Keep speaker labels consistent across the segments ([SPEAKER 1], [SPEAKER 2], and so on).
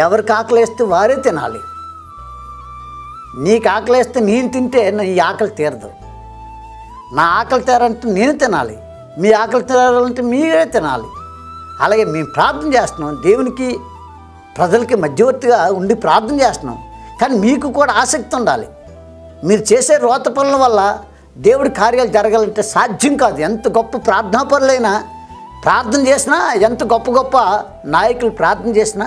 [SPEAKER 1] ఎవరికి ఆకలేస్తే వారే తినాలి. నీకు ఆకలేస్తే నేను తింటే నీ ఆకలి తీరదు. నా ఆకలి తీరాలంటే నేను తినాలి, మీ ఆకలి తీరాలంటే మీరే తినాలి. అలాగే మేము ప్రార్థన చేస్తున్నాం, దేవునికి ప్రజలకి మధ్యవర్తిగా ఉండి ప్రార్థన చేస్తున్నాం. కానీ మీకు కూడా ఆసక్తి ఉండాలి. మీరు చేసే రోత పనుల వల్ల దేవుడి కార్యాలు జరగాలంటే సాధ్యం కాదు. ఎంత గొప్ప ప్రార్థనాపరులైనా ప్రార్థన చేసినా, ఎంత గొప్ప గొప్ప నాయకులు ప్రార్థన చేసినా,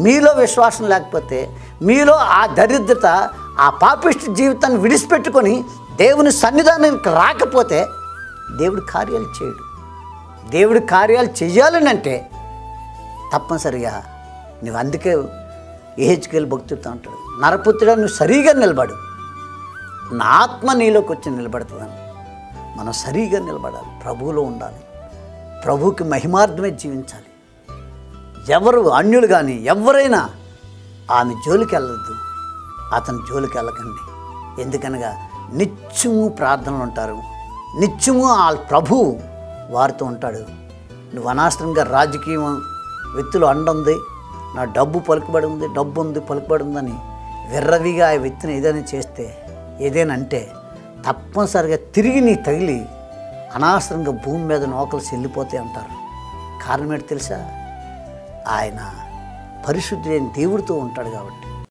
[SPEAKER 1] మీలో విశ్వాసం లేకపోతే, మీలో ఆ దరిద్రత, ఆ పాపిష్టి జీవితాన్ని విడిచిపెట్టుకొని దేవుని సన్నిధానానికి రాకపోతే దేవుడి కార్యాలు చేయడు. దేవుడి కార్యాలు చేయాలని అంటే తప్పనిసరిగా నువ్వు, అందుకే యెహెజ్కేలు భక్తుడితో అంటాడు, నరపుత్రుడా నువ్వు సరిగా నిలబడు, నా ఆత్మ నీలోకి వచ్చి నిలబడుతుందని. మనం సరిగా నిలబడాలి, ప్రభువులో ఉండాలి, ప్రభువుకి మహిమార్థమే జీవించాలి. ఎవరు అన్యులు కానీ ఎవరైనా ఆమె జోలికి వెళ్ళొద్దు, అతని జోలికి వెళ్ళకండి. ఎందుకనగా నిత్యము ప్రార్థనలు ఉంటారు, నిత్యము ఆ ప్రభువు వారితో ఉంటాడు. నువ్వు అనవసరంగా రాజకీయం వ్యక్తులు అండుంది, నా డబ్బు పలుకుబడి ఉంది, డబ్బు ఉంది, పలుకుబడి ఉందని విర్రవిగా ఆ వ్యక్తిని ఏదైనా చేస్తే, ఏదైనా అంటే తప్పనిసరిగా తిరిగి నీ తగిలి అనవసరంగా భూమి మీద నోకలు చెల్లిపోతాయి అంటారు. కారణం ఏంటి తెలుసా? ఆయన పరిశుద్ధుడైన దేవుడితో ఉంటాడు కాబట్టి.